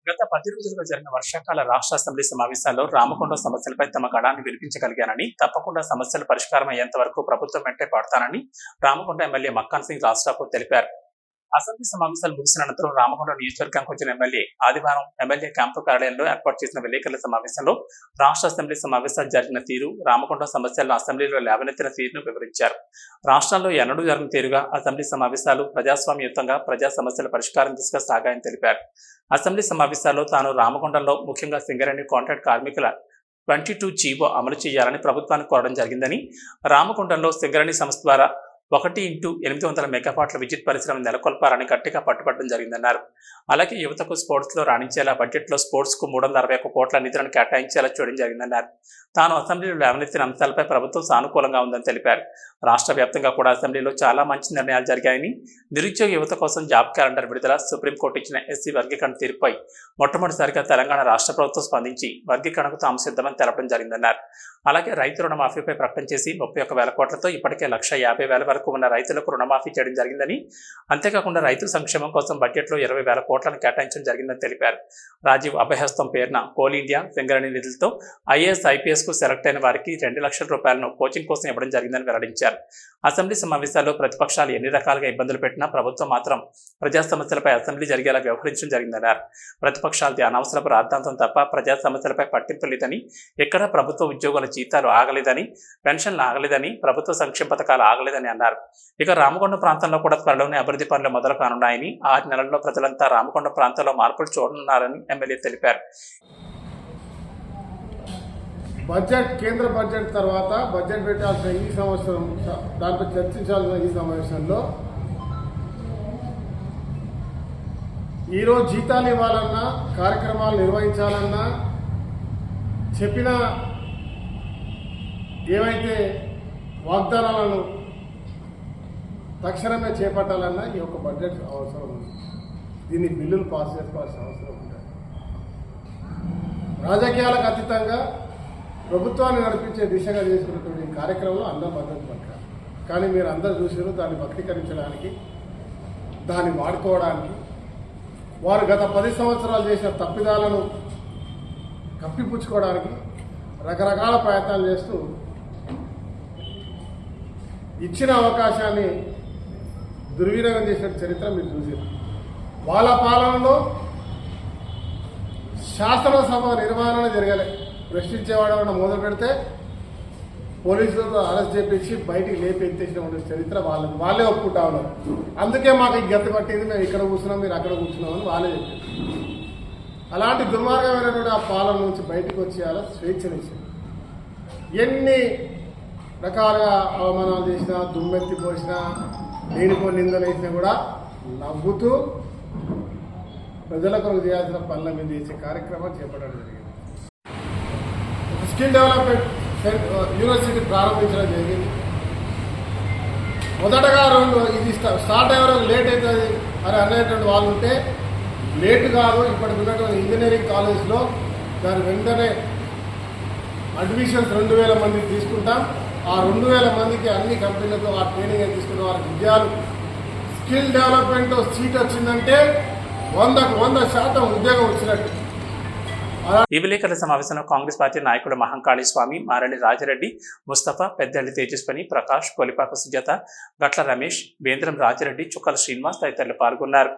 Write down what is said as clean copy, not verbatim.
గత 10 రోజులుగా జరిగిన వర్షాకాల రాష్ట్ర అసెంబ్లీ సమావేశాల్లో రామకొండ సమస్యలపై తమ గళాన్ని వినిపించగలిగానని, తప్పకుండా సమస్యలు పరిష్కారం అయ్యేంత వరకు ప్రభుత్వం వెంటే పడతానని రామకొండ ఎమ్మెల్యే మక్కాన్ సింగ్ రాజ్ ఠాకూర్ తెలిపారు. అసెంబ్లీ సమావేశాలు ముగిసిన అనంతరం రామకొండ నియోజకవర్గానికి వచ్చిన ఎమ్మెల్యే ఆదివారం ఎమ్మెల్యే క్యాంపు కార్యాలయంలో ఏర్పాటు చేసిన విలేకరుల సమావేశంలో రాష్ట్ర అసెంబ్లీ సమావేశాలు జరిగిన తీరు, రామకొండ సమస్యలను అసెంబ్లీలో లేవనెత్తిన తీరును వివరించారు. రాష్ట్రంలో ఎన్నడూ జరిగిన తీరుగా అసెంబ్లీ సమావేశాలు ప్రజాస్వామ్యయుతంగా ప్రజా సమస్యల పరిష్కారం దిశగా సాగాయని తెలిపారు. అసెంబ్లీ సమావేశాల్లో తాను రామకొండలో ముఖ్యంగా సింగరేణి కాంట్రాక్ట్ కార్మికుల 22 జీవో అమలు చేయాలని ప్రభుత్వాన్ని కోరడం జరిగిందని, రామకొండంలో సింగరేణి సంస్థ ద్వారా 1x800 మెగావాట్ల విద్యుత్ పరిశ్రమ నెలకొల్పాలని గట్టిగా పట్టుబట్టడం జరిగిందన్నారు. అలాగే యువతకు స్పోర్ట్స్ లో రాణించేలా బడ్జెట్ లో స్పోర్ట్స్ కు 361 కోట్ల నిధులను కేటాయించేలా చూడడం జరిగిందన్నారు. తాను అసెంబ్లీలో లేవనెత్తిన అంశాలపై ప్రభుత్వం సానుకూలంగా ఉందని తెలిపారు. రాష్ట్ర వ్యాప్తంగా కూడా అసెంబ్లీలో చాలా మంచి నిర్ణయాలు జరిగాయని, నిరుద్యోగ యువత కోసం జాబ్ క్యాలెండర్ విడుదల, సుప్రీంకోర్టు ఇచ్చిన ఎస్సీ వర్గీకరణ తీర్పుపై మొట్టమొదటిసారిగా తెలంగాణ రాష్ట్ర ప్రభుత్వం స్పందించి వర్గీకరణకు తాము సిద్ధమని తెలపడం జరిగిందన్నారు. అలాగే రైతు రుణమాఫీపై ప్రకటన చేసి 31,000 కోట్లతో ఇప్పటికే 1,50,000 వరకు ఉన్న రైతులకు రుణమాఫీ చేయడం జరిగిందని, అంతేకాకుండా రైతు సంక్షేమం కోసం బడ్జెట్లో 20,000 కోట్లను కేటాయించడం జరిగిందని తెలిపారు. రాజీవ్ అభయహస్తం పేరున కోల్ ఇండియా సింగరేణి నిధులతో ఐఏఎస్, ఐపీఎస్ కు సెలెక్ట్ అయిన వారికి 2 లక్షల రూపాయలను కోచింగ్ కోసం ఇవ్వడం జరిగిందని వెల్లడించారు. అసెంబ్లీ సమావేశాల్లో ప్రతిపక్షాలు ఎన్ని రకాలుగా ఇబ్బందులు పెట్టినా ప్రభుత్వం మాత్రం ప్రజా సమస్యలపై అసెంబ్లీ జరిగేలా వ్యవహరించడం జరిగిందన్నారు. ప్రతిపక్షాలది అనవసరపు రాద్ధాంతం తప్ప ప్రజా సమస్యలపై పట్టింపు లేదని, ఎక్కడా ప్రభుత్వ ఉద్యోగుల జీతాలు ఆగలేదని, పెన్షన్లు ఆగలేదని, ప్రభుత్వ సంక్షేమ పథకాలు ఆగలేదని అన్నారు. ఇక రామకొండ ప్రాంతంలో కూడా త్వరలోనే అభివృద్ధి పనులు మొదలు కానున్నాయని, 6 నెలల్లో ప్రజలంతా రామకొండ ప్రాంతంలో మార్పులు చూడనున్నారని ఎమ్మెల్యే తెలిపారు. బడ్జెట్, కేంద్ర బడ్జెట్ తర్వాత బడ్జెట్ పెట్టాల్సిన ఈ సంవత్సరం, దాంట్లో చర్చించాల్సిన ఈ సమావేశంలో ఈరోజు జీతాలు ఇవ్వాలన్నా, కార్యక్రమాలు నిర్వహించాలన్నా, చెప్పిన ఏవైతే వాగ్దానాలను తక్షణమే చేపట్టాలన్నా ఈ యొక్క బడ్జెట్ అవసరం ఉంది. దీన్ని బిల్లులు పాస్ చేసుకోవాల్సిన అవసరం ఉంటుంది. రాజకీయాలకు అతీతంగా ప్రభుత్వాన్ని నడిపించే దిశగా చేసుకున్నటువంటి కార్యక్రమంలో అందరూ మద్దతు పట్టారు. కానీ మీరు అందరూ చూసారు, దాన్ని భక్తీకరించడానికి, దాన్ని వాడుకోవడానికి, వారు గత 10 సంవత్సరాలు చేసిన తప్పిదాలను కప్పిపుచ్చుకోవడానికి రకరకాల ప్రయత్నాలు చేస్తూ ఇచ్చిన అవకాశాన్ని దుర్వినియోగం చేసిన చరిత్ర మీరు చూసారు. వాళ్ళ పాలనలో శాసనసభ నిర్వహణ జరగలే. ప్రశ్నించేవాడు మొదలు పెడితే పోలీసులతో అరెస్ట్ చేపించి బయటికి లేపి ఎత్తేసిన చరిత్ర వాళ్ళే ఒప్పుకుంటా ఉన్నారు. అందుకే మాకు ఈ గతి పట్టింది, మేము ఇక్కడ కూర్చున్నాం, మీరు అక్కడ కూర్చున్నామని వాళ్ళే చెప్పారు. అలాంటి దుర్మార్గమైనటువంటి ఆ పాలన నుంచి బయటకు వచ్చి అలా స్వేచ్ఛనిచ్చింది. ఎన్ని రకాలుగా అవమానాలు చేసినా, దుమ్మెత్తి పోసినా, లేనిపోని నిందలు వేసినా కూడా నవ్వుతూ ప్రజల కొరకు చేయాల్సిన పనుల మీద చేసే కార్యక్రమం చేపట్టడం జరిగింది. స్కిల్ డెవలప్మెంట్ యూనివర్సిటీ ప్రారంభించడం జరిగింది. మొదటగా ఇది స్టార్ట్ అయ్యే లేట్ అవుతుంది అని అనేటువంటి వాళ్ళు ఉంటే, లేట్ కాదు, ఇప్పటికి ఉన్నటువంటి ఇంజనీరింగ్ కాలేజ్లో దాని వెంటనే అడ్మిషన్స్ 2,000 మందికి తీసుకుంటాం. ఆ 2,000 మందికి అన్ని కంపెనీలతో ఆ ట్రైనింగ్ తీసుకున్న వారికి విద్యాలు స్కిల్ డెవలప్మెంట్ సీట్ వచ్చిందంటే 100% ఉద్యోగం వచ్చినట్టు. ఈ విలేకరుల సమావేశంలో కాంగ్రెస్ పార్టీ నాయకుడు మహంకాళి స్వామి, మారెడ్డి రాజిరెడ్డి, ముస్తఫా, పెద్దల్లి తేజస్విని, ప్రకాష్, కొలిపాక సుజాత, గట్ల రమేష్, వేంద్రం రాజిరెడ్డి, చుక్కల శ్రీనివాస్ తదితరులు పాల్గొన్నారు.